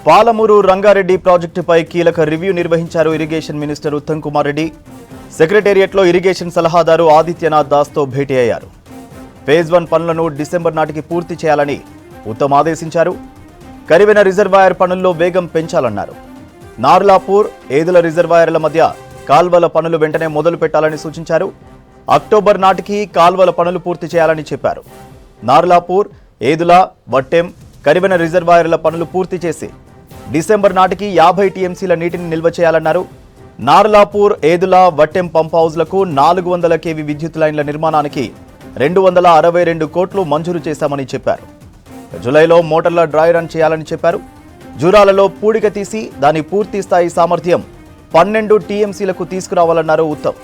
పాలమూరు రంగారెడ్డి ప్రాజెక్టుపై కీలక రివ్యూ నిర్వహించారు ఇరిగేషన్ మినిస్టర్ ఉత్తమ్ కుమార్ రెడ్డి. సెక్రటేరియట్లో ఇరిగేషన్ సలహాదారు ఆదిత్యనాథ్ దాస్తో భేటీ అయ్యారు. ఫేజ్ 1 పనులను డిసెంబర్ నాటికి పూర్తి చేయాలని ఉత్తమ్ ఆదేశించారు. కరివెన రిజర్వాయర్ పనుల్లో వేగం పెంచాలన్నారు. నార్లాపూర్, ఏదుల రిజర్వాయర్ల మధ్య కాల్వల పనులు వెంటనే మొదలు పెట్టాలని సూచించారు. అక్టోబర్ నాటికి కాల్వల పనులు పూర్తి చేయాలని చెప్పారు. నార్లాపూర్, ఏదుల, వట్టెం, కరివెన రిజర్వాయర్ల పనులు పూర్తి చేసి డిసెంబర్ నాటికి 50 టీఎంసీల నీటిని నిల్వ చేయాలన్నారు. నార్లాపూర్, ఏదుల, వట్టెం పంప్ హౌజ్లకు 400 kV విద్యుత్ లైన్ల నిర్మాణానికి 262 కోట్లు మంజూరు చేశామని చెప్పారు. జూలైలో మోటార్ల డ్రై రన్ చేయాలని చెప్పారు. జూరాలలో పూడిక తీసి దాని పూర్తి స్థాయి సామర్థ్యం 12 టీఎంసీలకు తీసుకురావాలన్నారు ఉత్తమ్.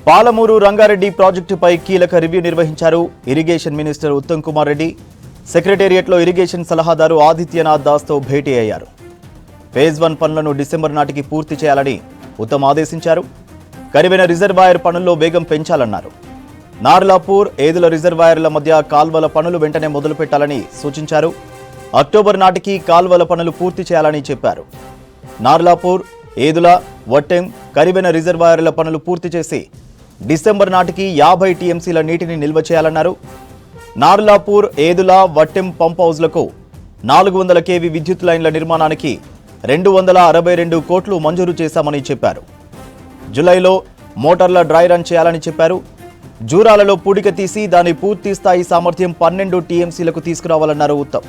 పాలమూరు రంగారెడ్డి ప్రాజెక్టుపై కీలక రివ్యూ నిర్వహించారు ఇరిగేషన్ మినిస్టర్ ఉత్తమ్ కుమార్ రెడ్డి. సెక్రటేరియట్లో ఇరిగేషన్ సలహాదారు ఆదిత్యనాథ్ దాస్తో భేటీ అయ్యారు. ఫేజ్ 1 పనులను డిసెంబర్ నాటికి పూర్తి చేయాలని ఉత్తమ్ ఆదేశించారు. కరివెన రిజర్వాయర్ పనుల్లో వేగం పెంచాలన్నారు. నార్లాపూర్, ఏదుల రిజర్వాయర్ల మధ్య కాల్వల పనులు వెంటనే మొదలు పెట్టాలని సూచించారు. అక్టోబర్ నాటికి కాల్వల పనులు పూర్తి చేయాలని చెప్పారు. నార్లాపూర్, ఏదుల, వట్టెం, కరివెన రిజర్వాయర్ల పనులు పూర్తి చేసి డిసెంబర్ నాటికి 50 టీఎంసీల నీటిని నిల్వ చేయాలన్నారు. నార్లాపూర్, ఏదుల, వట్టెం పంప్ హౌజ్లకు 400 kV విద్యుత్ లైన్ల నిర్మాణానికి 262 కోట్లు మంజూరు చేశామని చెప్పారు. జూలైలో మోటార్ల డ్రై రన్ చేయాలని చెప్పారు. జూరాలలో పూడిక తీసి దాని పూర్తి స్థాయి సామర్థ్యం 12 టీఎంసీలకు తీసుకురావాలన్నారు ఉత్తమ్.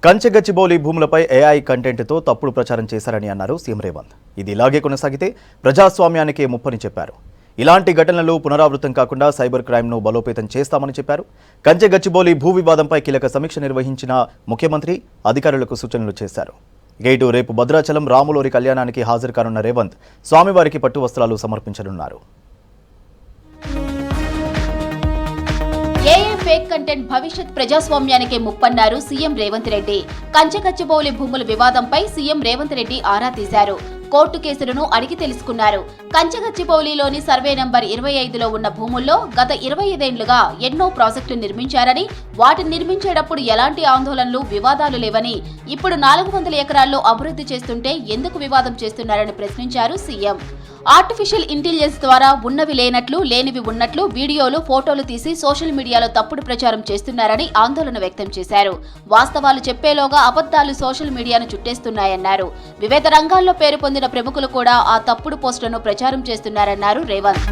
కంచెగచ్చిబౌలి భూములపై ఏఐ కంటెంట్తో తప్పుడు ప్రచారం చేశారని అన్నారు సీఎం రేవంత్. ఇది ఇలాగే కొనసాగితే ప్రజాస్వామ్యానికే ముప్పని చెప్పారు. ఇలాంటి ఘటనలు పునరావృతం కాకుండా సైబర్ క్రైమ్ను బలోపేతం చేస్తామని చెప్పారు. కంచెగచ్చిబౌలి భూ వివాదంపై కీలక సమీక్ష నిర్వహించిన ముఖ్యమంత్రి అధికారులకు సూచనలు చేశారు. ఇటు రేపు భద్రాచలం రాములోరి కళ్యాణానికి హాజరు కానున్న రేవంత్ స్వామివారికి పట్టు వస్త్రాలు సమర్పించనున్నారు. ఏఏ ఫేక్ కంటెంట్ భవిష్యత్ ప్రజాస్వామ్యానికే ముప్పన్నారు సీఎం రేవంత్ రెడ్డి. కంచెగచ్చిబౌలి భూముల వివాదంపై సీఎం రేవంత్ రెడ్డి ఆరా తీశారు. కోర్టు కేసులను అడిగి తెలుసుకున్నారు. కంచెగచ్చిబౌలిలోని సర్వే నంబర్ 25లో ఉన్న భూముల్లో గత 25 ఏళ్లుగా ఎన్నో ప్రాజెక్టులు నిర్మించారని, వాటిని నిర్మించేటప్పుడు ఎలాంటి ఆందోళనలు, వివాదాలు లేవని, ఇప్పుడు 400 ఎకరాల్లో అభివృద్ధి చేస్తుంటే ఎందుకు వివాదం చేస్తున్నారని ప్రశ్నించారు సీఎం. ఆర్టిఫిషియల్ ఇంటెలిజెన్స్ ద్వారా ఉన్నవి లేనట్లు, లేనివి ఉన్నట్లు వీడియోలు, ఫోటోలు తీసి సోషల్ మీడియాలో తప్పుడు ప్రచారం చేస్తున్నారని ఆందోళన వ్యక్తం చేశారు. వాస్తవాలు చెప్పేలోగా అబద్ధాలు సోషల్ మీడియాను చుట్టేస్తున్నాయన్నారు. వివిధ రంగాల్లో పేరు పొందిన ప్రముఖులు కూడా ఆ తప్పుడు పోస్టులను ప్రచారం చేస్తున్నారన్నారు రేవంత్.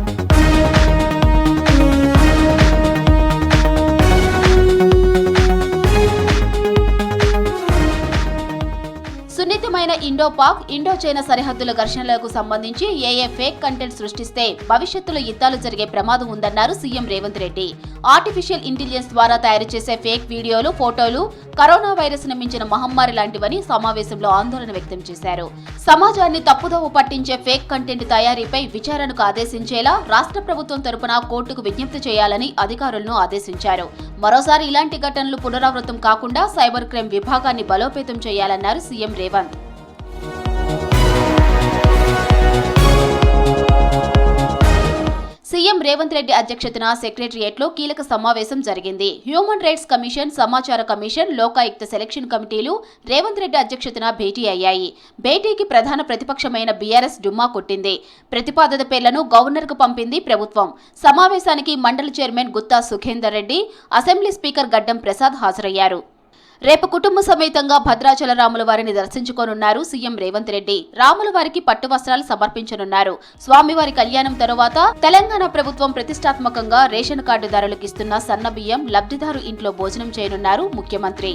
సున్నితమైన ఇండో-పాక్, ఇండో-చైనా సరిహద్దుల ఘర్షణలకు సంబంధించి ఏఏ ఫేక్ కంటెంట్ సృష్టిస్తే భవిష్యత్తులో యుద్ధాలు జరిగే ప్రమాదం ఉందన్నారు CM Revanth Reddy. Artificial intelligence ద్వారా తయారు చేసే ఫేక్ వీడియోలు, ఫోటోలు కరోనా వైరస్ ను మించిన మహమ్మారి లాంటివని సమావేశంలో ఆందోళన వ్యక్తం చేశారు. సమాజాన్ని తప్పుదోవ పట్టించే ఫేక్ కంటెంట్ తయారీపై విచారణకు ఆదేశించేలా రాష్ట్ర ప్రభుత్వం తరపున కోర్టుకు విజ్ఞప్తి చేయాలని అధికారులను ఆదేశించారు. మరోసారి ఇలాంటి ఘటనలు పునరావృతం కాకుండా సైబర్ క్రైమ్ విభాగాన్ని బలోపేతం చేయాలన్నారు సీఎం రేవంత్. సీఎం రేవంత్ రెడ్డి అధ్యక్షతన సెక్రటేరియట్లో కీలక సమావేశం జరిగింది. హ్యూమన్ రైట్స్ కమిషన్, సమాచార కమిషన్, లోకాయుక్త సెలక్షన్ కమిటీలు రేవంత్ రెడ్డి అధ్యక్షతన భేటీ అయ్యాయి. భేటీకి ప్రధాన ప్రతిపక్షమైన బీఆర్ఎస్ డుమ్మా కొట్టింది. ప్రతిపాదిత పేర్లను గవర్నర్కు పంపింది ప్రభుత్వం. సమావేశానికి మండలి chairman Gutta Sukhender Reddy, assembly speaker Gaddam Prasad హాజరయ్యారు. రేపు కుటుంబ సమేతంగా భద్రాచల రాములవారిని దర్శించుకోనున్నారు సీఎం రేవంత్ రెడ్డి. రాములవారికి పట్టు వస్త్రాలు సమర్పించనున్నారు. స్వామివారి కళ్యాణం తరువాత తెలంగాణ ప్రభుత్వం ప్రతిష్టాత్మకంగా రేషన్ కార్డుదారులకు ఇస్తున్న సన్న బియ్యం లబ్ధిదారు ఇంట్లో భోజనం చేయనున్నారు ముఖ్యమంత్రి.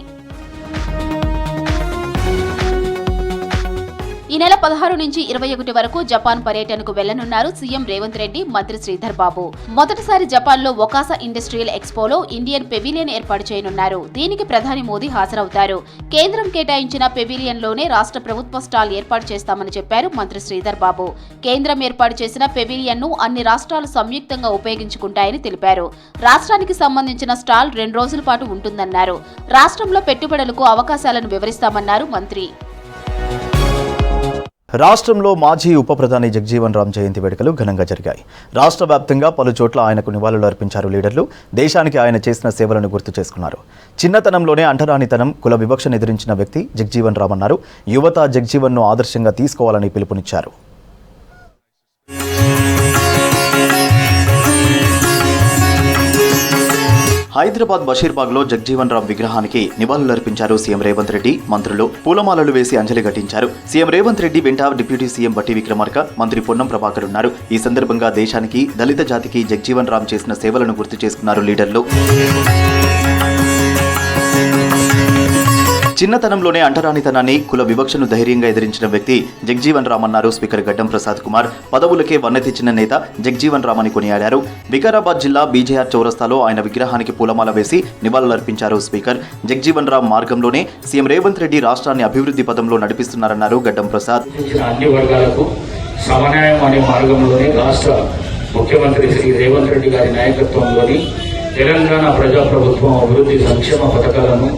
ఈ నెల 16 నుంచి 21 వరకు జపాన్ పర్యటనకు వెళ్లనున్నారు సీఎం రేవంత్ రెడ్డి, మంత్రి శ్రీధర్ బాబు. మొదటిసారి జపాన్లో ఒకాసా ఇండస్ట్రియల్ ఎక్స్పోలో ఇండియన్ పెవిలియన్ ఏర్పాటు చేయనున్నారు. దీనికి ప్రధాని మోదీ హాజరవుతారు. కేంద్రం కేటాయించిన పెవిలియన్లోనే రాష్ట్ర ప్రభుత్వ స్టాల్ ఏర్పాటు చేస్తామని చెప్పారు మంత్రి శ్రీధర్ బాబు. కేంద్రం ఏర్పాటు చేసిన పెవిలియన్ను అన్ని రాష్ట్రాలు సంయుక్తంగా ఉపయోగించుకుంటాయని తెలిపారు. రాష్ట్రానికి సంబంధించిన స్టాల్ 2 రోజుల పాటు ఉంటుందన్నారు. రాష్ట్రంలో పెట్టుబడులకు అవకాశాలను వివరిస్తామన్నారు మంత్రి. రాష్ట్రంలో మాజీ ఉప ప్రధాని జగ్జీవన్ రామ్ జయంతి వేడుకలు ఘనంగా జరిగాయి. రాష్ట్ర వ్యాప్తంగా పలు చోట్ల ఆయనకు నివాళులు అర్పించారు లీడర్లు. దేశానికి ఆయన చేసిన సేవలను గుర్తు చేసుకున్నారు. చిన్నతనంలోనే అంటరానితనం, కుల వివక్షను ఎదిరించిన వ్యక్తి జగ్జీవన్ రామ్ అన్నారు. యువత జగ్జీవన్ను ఆదర్శంగా తీసుకోవాలని పిలుపునిచ్చారు. హైదరాబాద్ బషీర్బాగ్లో జగ్జీవన్ రామ్ విగ్రహానికి నివాళులర్పించారు సీఎం రేవంత్ రెడ్డి. మంత్రులు పూలమాలలు వేసి అంజలి ఘటించారు. సీఎం రేవంత్ రెడ్డి వెంట డిప్యూటీ సీఎం బట్టి విక్రమార్క, మంత్రి పొన్నం ప్రభాకర్ ఉన్నారు. ఈ సందర్భంగా దేశానికి, దళిత జాతికి జగ్జీవన్ రామ్ చేసిన సేవలను గుర్తు చేసుకున్నారు లీడర్లు. చిన్నతనంలోనే అంటరానితనాన్ని, కుల వివక్షను ధైర్యంగా ఎదిరించిన వ్యక్తి జగ్జీవన్ రామ్ అన్నారు స్పీకర్ గడ్డం ప్రసాద్ కుమార్. పదవులకే వన్నె తెచ్చిన నేత జగ్జీవన్ రామ్ అని కొనియాడారు. వికారాబాద్ జిల్లా బీజేఆర్ చౌరస్తాలో ఆయన విగ్రహానికి పూలమాల వేసి నివాళులర్పించారు స్పీకర్. జగ్జీవన్ రామ్ మార్గంలోనే సీఎం రేవంత్ రెడ్డి రాష్ట్రాన్ని అభివృద్ధి పదంలో నడిపిస్తున్నారన్నారు గడ్డం ప్రసాద్. అన్ని వర్గాలకు సమన్వయం అనే మార్గంలోనే రాష్ట్ర ముఖ్యమంత్రి శ్రీ రేవంత్ రెడ్డి గారి నాయకత్వంలోని తెలంగాణ ప్రజాప్రభుత్వం అభివృద్ధి సంక్షేమ పథకాలను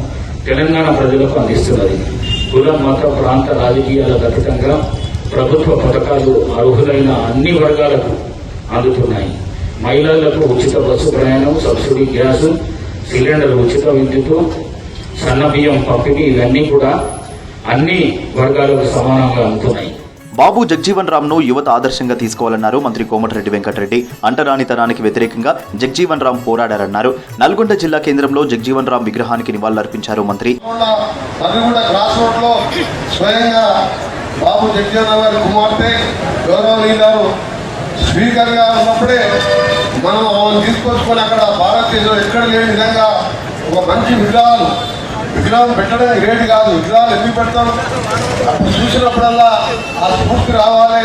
తెలంగాణ ప్రజలకు అందిస్తున్నది. కుల, మత, ప్రాంత రాజకీయాలకు అతీతంగా ప్రభుత్వ పథకాలు అర్హులైన అన్ని వర్గాలకు అందుతున్నాయి. మహిళలకు ఉచిత బస్సు ప్రయాణం, సబ్సిడీ గ్యాసు సిలిండర్, ఉచిత విద్యుత్, సన్న బియ్యం పంపిణీ ఇవన్నీ కూడా అన్ని వర్గాలకు సమానంగా అందుతున్నాయి. బాబు జగ్జీవన్ రామ్ను యువత ఆదర్శంగా తీసుకోవాలన్నారు మంత్రి కోమటిరెడ్డి వెంకటరెడ్డి. అంటరానితనానికి వ్యతిరేకంగా జగ్జీవన్ రామ్ పోరాడారన్నారు. నల్గొండ జిల్లా కేంద్రంలో జగ్జీవన్ రామ్ విగ్రహానికి నివాళులర్పించారు మంత్రి. బాబు జగ్జీవన్ రామ్ గారి కుమార్తె గౌరవనీయులు స్పీకర్గా ఉన్నప్పుడే మనం తీసుకొచ్చుకొని అక్కడ భారతదేశంలో ఎక్కడ లేని విధంగా ఒక మంచి విగ్రహం పెట్టడం రేటు కాదు, విగ్రహాలు ఎందుకు పెడతాం? అప్పుడు చూసినప్పుడల్లా ఆ స్ఫూర్తి రావాలి.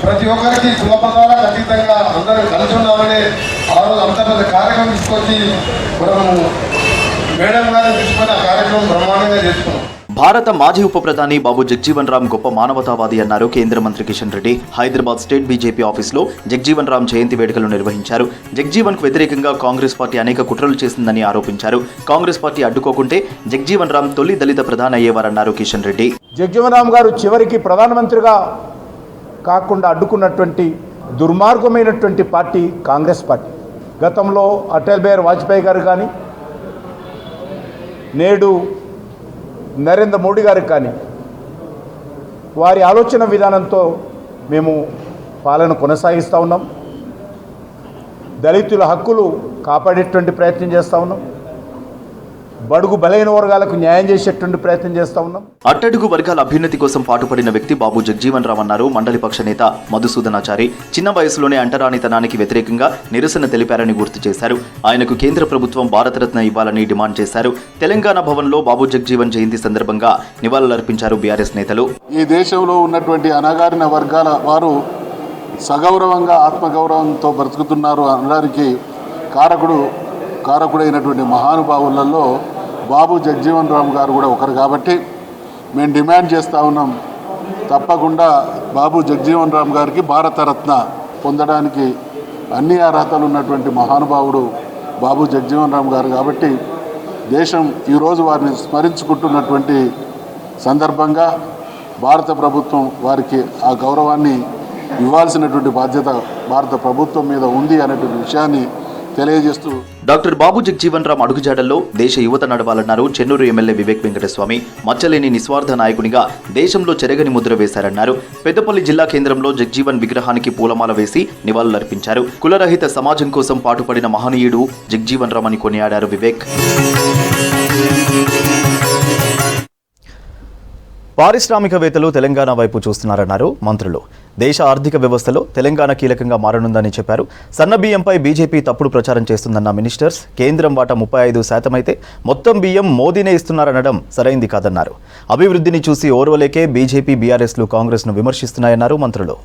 ప్రతి ఒక్కరికి కులపదాలకు అతీతంగా అందరూ కలిసి ఉన్నామని ఆ రోజు అంత పెద్ద కార్యక్రమం తీసుకొచ్చి మనము మేడం గారిని తీసుకొని ఆ కార్యక్రమం బ్రహ్మాండంగా చేసుకున్నాం. భారత మాజీ ఉప ప్రధాని బాబు జగ్జీవన్ రామ్ గొప్ప మానవతావాది అన్నారు కేంద్ర మంత్రి కిషన్ రెడ్డి. హైదరాబాద్ స్టేట్ బీజేపీ ఆఫీసులో జగ్జీవన్ రామ్ జయంతి వేడుకలు నిర్వహించారు. జగ్జీవన్ కు వ్యతిరేకంగా కాంగ్రెస్ పార్టీ అనేక కుట్రలు చేసిందని ఆరోపించారు. కాంగ్రెస్ పార్టీ అడ్డుకోకుంటే జగ్జీవన్ రామ్ తొలి దళిత ప్రధాని అయ్యేవారన్నారు కిషన్ రెడ్డి. జగ్జీవన్ రామ్ గారు చివరికి ప్రధానమంత్రిగా కాకుండా అడ్డుకున్నటువంటి దుర్మార్గమైనటువంటి పార్టీ కాంగ్రెస్ పార్టీ. గతంలో అటల్ బిహారీ వాజ్పేయి గారు కానీ, నేడు నరేంద్ర మోడీ గారికి కానీ వారి ఆలోచన విధానంతో మేము పాలన కొనసాగిస్తూ ఉన్నాం. దళితుల హక్కులు కాపాడేటువంటి ప్రయత్నం చేస్తూ ఉన్నాం. బడుగు బలైన వర్గాలకు న్యాయం చేసేటువంటి ప్రయత్నం చేస్తూ ఉన్నాం. అట్టడుగు వర్గాల అభ్యున్నతి కోసం పాటుపడిన వ్యక్తి బాబు జగ్జీవన్ రామ్ అన్నారు మండలి పక్ష నేత మధుసూదనాచారి. చిన్న వయసులోనే అంటరానితనానికి వ్యతిరేకంగా నిరసన తెలిపారని గుర్తు చేశారు. ఆయనకు కేంద్ర ప్రభుత్వం భారతరత్న ఇవ్వాలని డిమాండ్ చేశారు. తెలంగాణ భవన్లో బాబు జగ్జీవన్ జయంతి సందర్భంగా నివాళులర్పించారు బీఆర్ఎస్ నేతలు. ఈ దేశంలో ఉన్నటువంటి అణగారిన వర్గాల వారు సగౌరవంగా, ఆత్మగౌరవంతో బ్రతుకుతున్నారు అనడానికి కారకుడైనటువంటి మహానుభావులలో బాబు జగ్జీవన్ రామ్ గారు కూడా ఒకరు. కాబట్టి మేము డిమాండ్ చేస్తూ ఉన్నాం, తప్పకుండా బాబు జగ్జీవన్ రామ్ గారికి భారతరత్న పొందడానికి అన్ని అర్హతలు ఉన్నటువంటి మహానుభావుడు బాబు జగ్జీవన్ రామ్ గారు. కాబట్టి దేశం ఈరోజు వారిని స్మరించుకుంటున్నటువంటి సందర్భంగా భారత ప్రభుత్వం వారికి ఆ గౌరవాన్ని ఇవ్వాల్సినటువంటి బాధ్యత భారత ప్రభుత్వం మీద ఉంది అనేటువంటి విషయాన్ని తెలియజేస్తూ డాక్టర్ బాబు జగ్జీవన్ రామ్ అడుగుజాడల్లో దేశ యువత నడవాలన్నారు చెన్నూరు ఎమ్మెల్యే వివేక్ వెంకటస్వామి. మచ్చలేని నిస్వార్థ నాయకునిగా దేశంలో చెరగని ముద్ర వేశారన్నారు. పెద్దపల్లి జిల్లా కేంద్రంలో జగ్జీవన్ విగ్రహానికి పూలమాల వేసి నివాళులర్పించారు. కులరహిత సమాజం కోసం పాటుపడిన మహనీయుడు జగ్జీవన్ రామ్ అని కొనియాడారు వివేక్. పారిశ్రామికవేత్తలు తెలంగాణ వైపు చూస్తున్నారన్నారు మంత్రులు. దేశ ఆర్థిక వ్యవస్థలో తెలంగాణ కీలకంగా మారనుందని చెప్పారు. సన్నబియ్యంపై బీజేపీ తప్పుడు ప్రచారం చేస్తుందన్న మినిస్టర్స్, కేంద్రం వాటా 35% అయితే మొత్తం బియ్యం మోదీనే ఇస్తున్నారనడం సరైంది కాదన్నారు. అభివృద్ధిని చూసి ఓర్వలేకే బీజేపీ, బీఆర్ఎస్లు కాంగ్రెస్ను విమర్శిస్తున్నాయన్నారు మంత్రులు.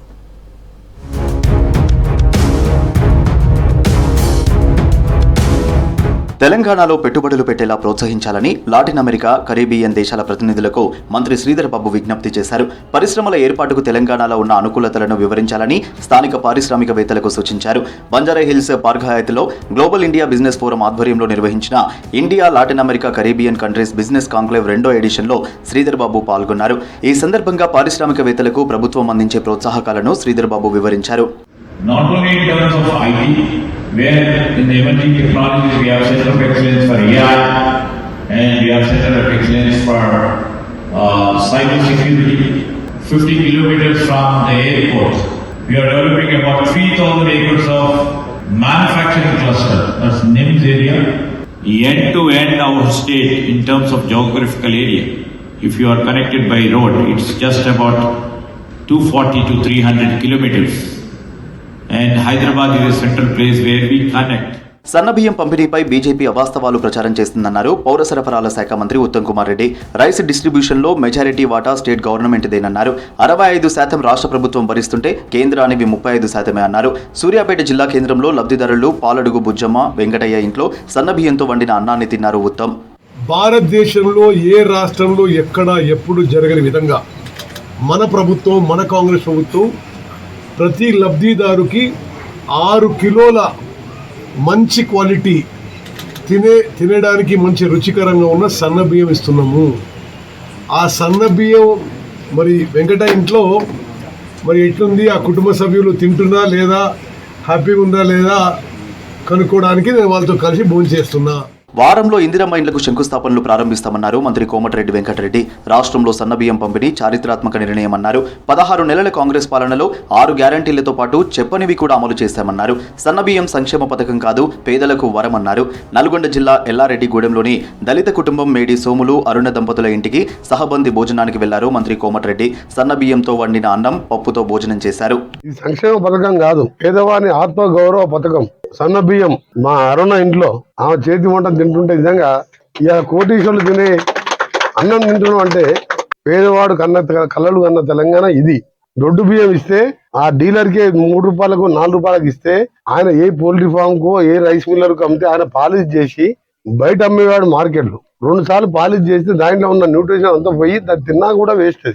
తెలంగాణలో పెట్టుబడులు పెట్టేలా ప్రోత్సహించాలని లాటిన్ అమెరికా, కరీబియన్ దేశాల ప్రతినిధులకు మంత్రి శ్రీధర్ బాబు విజ్ఞప్తి చేశారు. పరిశ్రమల ఏర్పాటుకు తెలంగాణలో ఉన్న అనుకూలతలను వివరించాలని స్థానిక పారిశ్రామికవేత్తలకు సూచించారు. బంజారాహిల్స్ పార్క్ హయాత్లో గ్లోబల్ ఇండియా బిజినెస్ ఫోరం ఆధ్వర్యంలో నిర్వహించిన India, Latin America, Caribbean countries business conclave 2వ ఎడిషన్లో శ్రీధర్ బాబు పాల్గొన్నారు. ఈ సందర్భంగా పారిశ్రామికవేత్తలకు ప్రభుత్వం అందించే ప్రోత్సాహకాలను శ్రీధర్ బాబు వివరించారు. Not only in terms of IT, where in the emerging technologies we have center of excellence for AI and we have center of excellence for cyber security. 50 kilometers from the airport, we are developing about 3,000 acres of manufacturing cluster. That's NIMS area. End to end our state in terms of geographical area. If you are connected by road, it's just about 240 to 300 kilometers. And Hyderabad is a central place where we connect. సన్నబియ్యం పంపిణీపై BJP అవాస్తవాలు ప్రచారం చేస్తుందన్నారు పౌర సరఫరాల శాఖ మంత్రి Uttam Kumar Reddy. Rice డిస్ట్రిబ్యూషన్లో majority వాటా state గవర్నమెంట్దేనన్నారు. 65% రాష్ట్ర ప్రభుత్వం భరిస్తుంటే కేంద్రానికి 35% అన్నారు. సూర్యాపేట జిల్లా కేంద్రంలో లబ్ధిదారులు పాలడుగు బుజ్జమ్మ, వెంకటయ్య ఇంట్లో సన్నబియ్యంతో వండిన అన్నాన్ని తిన్నారు ఉత్తమ్. భారతదేశంలో ఏ రాష్ట్రంలో ఎక్కడ ఎప్పుడు జరగని విధంగా మన ప్రభుత్వం, మన కాంగ్రెస్ ప్రభుత్వం ప్రతి లబ్ధిదారుకి 6 కిలోల మంచి క్వాలిటీ తినడానికి మంచి రుచికరంగా ఉన్న సన్న బియ్యం ఇస్తున్నాము. ఆ సన్న బియ్యం మరి వెంకట ఇంట్లో మరి ఎట్లుంది, ఆ కుటుంబ సభ్యులు తింటున్నా లేదా, హ్యాపీగా ఉందా లేదా కనుక్కోవడానికి నేను వాళ్ళతో కలిసి భోజనం చేస్తున్నా. వారంలో ఇందిరమ్మ ఇండ్లకు శంకుస్థాపనలు ప్రారంభిస్తామన్నారు మంత్రి కోమటిరెడ్డి వెంకటరెడ్డి. రాష్ట్రంలో సన్నబియ్యం పంపిణీ చారిత్రాత్మక నిర్ణయమన్నారు. 16 నెలల కాంగ్రెస్ పాలనలో 6 గ్యారంటీలతో పాటు చెప్పనివి కూడా అమలు చేశామన్నారు. సన్నబియ్యం సంక్షేమ పథకం కాదు, పేదలకు వరమన్నారు. నల్గొండ జిల్లా ఎల్లారెడ్డిగూడెంలోని దళిత కుటుంబం మేడి సోములు, అరుణ దంపతుల ఇంటికి సహబంది భోజనానికి వెళ్లారు మంత్రి కోమటిరెడ్డి. సన్నబియ్యంతో వండిన అన్నం, పప్పుతో భోజనం చేశారు. ఇది సంక్షేమ పథకం కాదు, పేదవాని ఆత్మ గౌరవ పథకం. సన్న బియ్యం మా అరుణ ఇంట్లో ఆమె చేతి వంట తింటుంటే నిజంగా ఇక కోటీశ్వరులు తినే అన్నం తింటున్నాం అంటే పేదవాడు కళ్ళలు కన్న తెలంగాణ ఇది. దొడ్డు బియ్యం ఇస్తే ఆ డీలర్కే 3 రూపాయలకు 4 రూపాయలకు ఇస్తే ఆయన ఏ పోల్ట్రీ ఫామ్ కో ఏ రైస్ మిల్లర్ కు అమ్మితే ఆయన పాలిష్ చేసి బయట అమ్మేవాడు మార్కెట్లు 2 సార్లు పాలిష్ చేస్తే దాంట్లో ఉన్న న్యూట్రిషన్ అంతా పోయి దాన్ని తిన్నా కూడా వేస్ట్.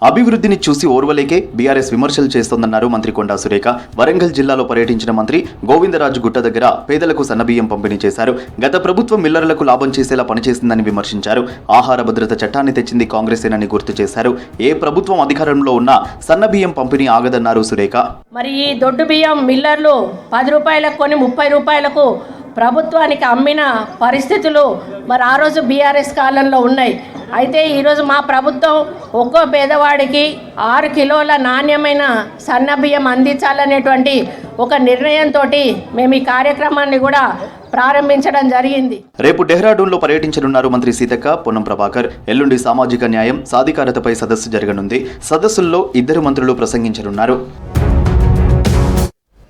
అభివృద్ధిని చూసి ఓర్వలేకే బీఆర్ఎస్ విమర్శలు చేస్తోందన్నారు మంత్రి కొండా సురేఖ. వరంగల్ జిల్లాలో పర్యటించిన మంత్రి గోవిందరాజు గుట్ట దగ్గర పేదలకు సన్నబియ్యం పంపిణీ చేశారు. గత ప్రభుత్వం మిల్లర్లకు లాభం చేసేలా పనిచేసిందని విమర్శించారు. ఆహార భద్రత చట్టాన్ని తెచ్చింది కాంగ్రెసేనని గుర్తు చేశారు. ఏ ప్రభుత్వం అధికారంలో ఉన్నా సన్నబియ్యం పంపిణీ ఆగదన్నారు సురేఖ. మరి ఈ దొడ్డు బియ్యం మిల్లర్లు 10 రూపాయలకు కొని 30 రూపాయలకు ప్రభుత్వానికి అమ్మిన పరిస్థితులు మరి ఆ రోజు బీఆర్ఎస్ కాలంలో ఉన్నాయి. అయితే ఈరోజు మా ప్రభుత్వం ఒక్కో పేదవాడికి 6 కిలోల నాణ్యమైన సన్నబియ్యం అందించాలనేటువంటి ఒక నిర్ణయంతో మేము ఈ కార్యక్రమాన్ని కూడా ప్రారంభించడం జరిగింది. రేపు డెహ్రాడూన్లో పర్యటించనున్నారు మంత్రి సీతక్క, పొన్నం ప్రభాకర్. ఎల్లుండి సామాజిక న్యాయం, సాధికారతపై సదస్సు జరగనుంది. సదస్సుల్లో 2 మంత్రులు ప్రసంగించనున్నారు.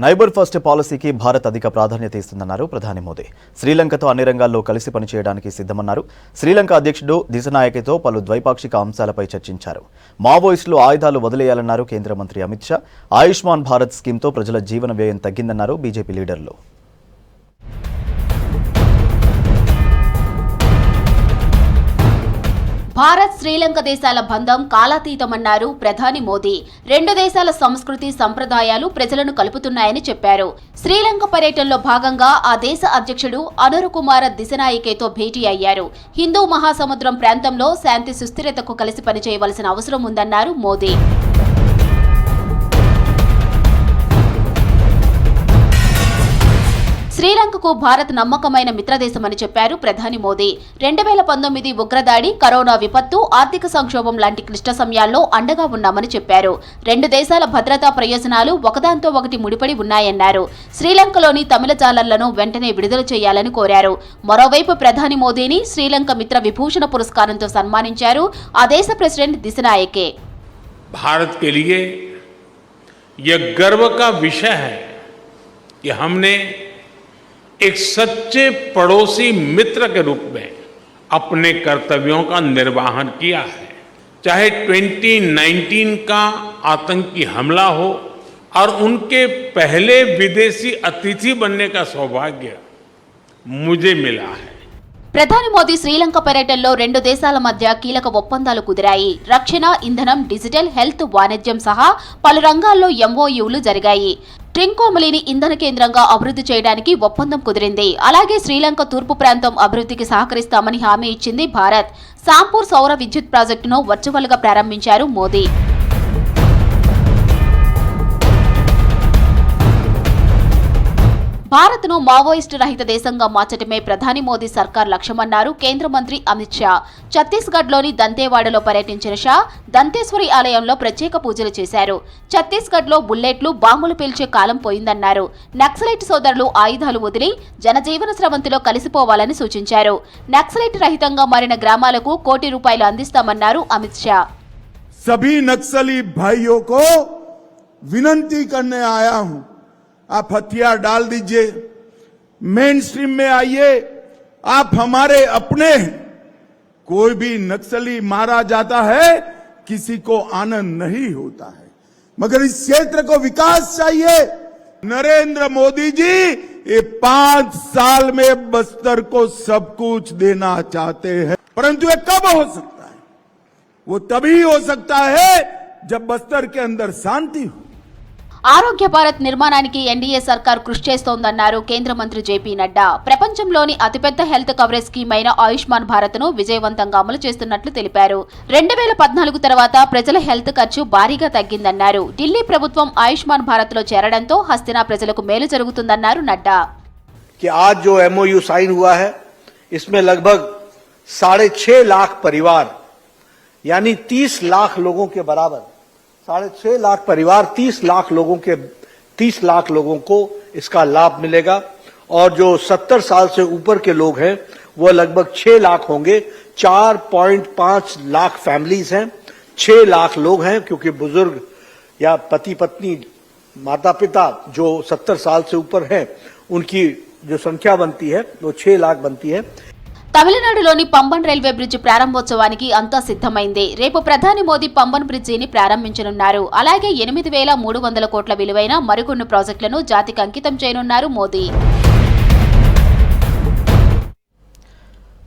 నైబర్ ఫస్ట్ పాలసీకి భారత్ అధిక ప్రాధాన్యత ఇస్తుందన్నారు ప్రధాని మోదీ. శ్రీలంకతో అన్ని రంగాల్లో కలిసి పనిచేయడానికి సిద్ధమన్నారు. శ్రీలంక అధ్యక్షుడు దిశనాయకతో పలు ద్వైపాక్షిక అంశాలపై చర్చించారు. మావోయిస్టులు ఆయుధాలు వదిలేయాలన్నారు కేంద్ర మంత్రి అమిత్ షా. ఆయుష్మాన్ భారత్ స్కీమ్తో ప్రజల జీవన వ్యయం తగ్గిందన్నారు బీజేపీ లీడర్లు. భారత్ శ్రీలంక దేశాల బంధం కాలాతీతమన్నారు ప్రధాని మోదీ. 2 దేశాల సంస్కృతి, సంప్రదాయాలు ప్రజలను కలుపుతున్నాయని చెప్పారు. శ్రీలంక పర్యటనలో భాగంగా ఆ దేశ అధ్యక్షుడు అనురకుమార దిశనాయకేతో భేటీ అయ్యారు. హిందూ మహాసముద్రం ప్రాంతంలో శాంతి సుస్థిరతకు కలిసి పనిచేయవలసిన అవసరం ఉందన్నారు మోదీ. శ్రీలంకకు భారత్ నమ్మకమైన మిత్రదేశమని చెప్పారు ప్రధాని మోదీ. 2019 ఉగ్రదాడి, కరోనా విపత్తు, ఆర్థిక సంక్షోభం లాంటి క్లిష్ట సమయాల్లో అండగా ఉన్నామని చెప్పారు. రెండు దేశాల భద్రతా ప్రయోజనాలు ఒకదాంతో ఒకటి ముడిపడి ఉన్నాయన్నారు. శ్రీలంకలోని తమిళ ఛానళ్లను వెంటనే విడుదల చేయాలని కోరారు. మరోవైపు ప్రధాని మోదీని శ్రీలంక మిత్ర విభూషణ పురస్కారంతో సన్మానించారు ఆ దేశ ప్రెసిడెంట్ దిశనాయకే. भारत के लिए यह गर्व का विषय है कि हमने एक सच्चे पड़ोसी मित्र के रूप में अपने कर्तव्यों का निर्वहन किया है. चाहे 2019 का आतंकी हमला हो और उनके पहले विदेशी अतिथि बनने का सौभाग्य मुझे मिला है. ప్రధాని మోదీ శ్రీలంక పర్యటనలో రెండు దేశాల మధ్య కీలక ఒప్పందాలు కుదిరాయి. రక్షణ, ఇంధనం, డిజిటల్, హెల్త్, వాణిజ్యం సహా పలు రంగాల్లో ఎంఓయూలు జరిగాయి. ట్రింకోమలిని ఇంధన కేంద్రంగా అభివృద్ధి చేయడానికి ఒప్పందం కుదిరింది. అలాగే శ్రీలంక తూర్పు ప్రాంతం అభివృద్ధికి సహకరిస్తామని హామీ ఇచ్చింది భారత్. సాంపూర్ సౌర విద్యుత్ ప్రాజెక్టును వర్చువల్ గా ప్రారంభించారు మోదీ. భారత్ను మావోయిస్టు రహిత దేశంగా మార్చడమే ప్రధాని మోదీ సర్కార్ లక్ష్యమన్నారు కేంద్ర మంత్రి అమిత్ షా. ఛత్తీస్గఢ్లోని దంతేవాడలో పర్యటించిన షా దంతేశ్వరి ఆలయంలో ప్రత్యేక పూజలు చేశారు. ఛత్తీస్గఢ్లో బుల్లెట్లు, బాంబులు పేల్చే కాలం పోయిందన్నారు. నక్సలైట్ సోదరులు ఆయుధాలు వదిలి జనజీవన స్రవంతిలో కలిసిపోవాలని సూచించారు. నక్సలైట్ రహితంగా మారిన గ్రామాలకు ₹1 కోటి అందిస్తామన్నారు అమిత్ షా. सभी नक्सली भाइयों को विनती करने आया हूं, आप हथियार डाल दीजिए, मेन स्ट्रीम में आइए, आप हमारे अपने हैं. कोई भी नक्सली मारा जाता है, किसी को आनंद नहीं होता है, मगर इस क्षेत्र को विकास चाहिए. नरेंद्र मोदी जी ये 5 साल में बस्तर को सब कुछ देना चाहते हैं, परंतु ये कब हो सकता है? वो तभी हो सकता है जब बस्तर के अंदर शांति हो. ఆరోగ్య భారత్ నిర్మాణానికి ఎన్డీఏ సర్కార్ కృషి చేస్తోందన్నారు కేంద్ర మంత్రి జేపీ నడ్డా. ప్రపంచంలోని అతిపెద్ద హెల్త్ కవరేజ్ స్కీమ్ అయిన ఆయుష్మాన్ భారత్ ను విజయవంతంగా అమలు చేస్తున్నట్లు తెలిపారు. 2014 తర్వాత ప్రజల హెల్త్ ఖర్చు భారీగా తగ్గిందన్నారు. ఢిల్లీ ప్రభుత్వం ఆయుష్మాన్ భారత్ లో చేరడంతో హస్తినా ప్రజలకు మేలు జరుగుతుందన్నారు నడ్డా. आज जो एमओयू साइन हुआ है इसमें लगभग 6.5 लाख परिवार यानी 30 लाख लोगों के बराबर 6.5 लाख परिवार 30 लाख लोगों को इसका लाभ मिलेगा. और जो 70 साल से ऊपर के लोग हैं वो लगभग 6 लाख होंगे. 4.5 लाख फैमिलीज हैं, 6 लाख लोग हैं, क्योंकि बुजुर्ग या पति पत्नी माता पिता जो 70 साल से ऊपर हैं उनकी जो संख्या बनती है वो 6 लाख बनती है. తమిళనాడులోని పంబన్ రైల్వే బ్రిడ్జ్ ప్రారంభోత్సవానికి అంతా సిద్ధమైంది. రేపు ప్రధాని మోదీ పంబన్ బ్రిడ్జిని ప్రారంభించనున్నారు. అలాగే 8,300 కోట్ల విలువైన మరికొన్ని ప్రాజెక్టులను జాతికి అంకితం చేయనున్నారు మోదీ.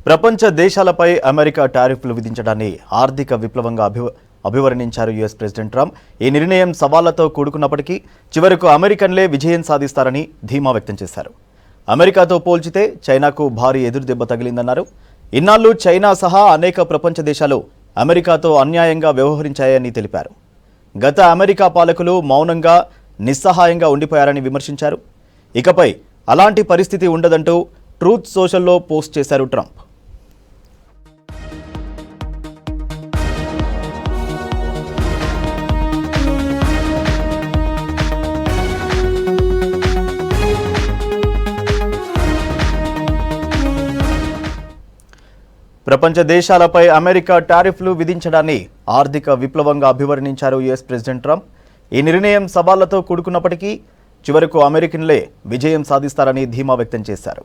ప్రపంచ దేశాలపై అమెరికా టారిఫ్లు విధించడాన్ని ఆర్థిక విప్లవంగా అభివర్ణించారు యుఎస్ ప్రెసిడెంట్ ట్రంప్. ఈ నిర్ణయం సవాళ్లతో కూడుకున్నప్పటికీ చివరకు అమెరికన్లే విజయం సాధిస్తారని ధీమా వ్యక్తం చేశారు. అమెరికాతో పోల్చితే చైనాకు భారీ ఎదురుదెబ్బ తగిలిందన్నారు. ఇన్నాళ్లు చైనా సహా అనేక ప్రపంచ దేశాలు అమెరికాతో అన్యాయంగా వ్యవహరించాయని తెలిపారు. గత అమెరికా పాలకులు మౌనంగా, నిస్సహాయంగా ఉండిపోయారని విమర్శించారు. ఇకపై అలాంటి పరిస్థితి ఉండదంటూ ట్రూత్ సోషల్లో పోస్ట్ చేశారు ట్రంప్. ప్రపంచ దేశాలపై అమెరికా టారిఫ్లు విధించడాన్ని ఆర్థిక విప్లవంగా అభివర్ణించారు యుఎస్ ప్రెసిడెంట్ ట్రంప్. ఈ నిర్ణయం సవాళ్లతో కూడుకున్నప్పటికీ చివరకు అమెరికన్లే విజయం సాధిస్తారని ధీమా వ్యక్తం చేశారు.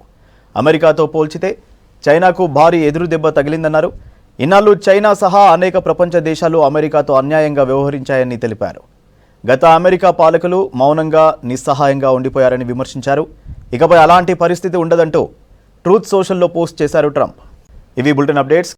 అమెరికాతో పోల్చితే చైనాకు భారీ ఎదురుదెబ్బ తగిలిందన్నారు. ఇన్నాళ్లు చైనా సహా అనేక ప్రపంచ దేశాలు అమెరికాతో అన్యాయంగా వ్యవహరించాయని తెలిపారు. గత అమెరికా పాలకులు మౌనంగా, నిస్సహాయంగా ఉండిపోయారని విమర్శించారు. ఇకపై అలాంటి పరిస్థితి ఉండదంటూ ట్రూత్ సోషల్లో పోస్ట్ చేశారు ట్రంప్. ఇవి బులెటిన్ అప్డేట్స్.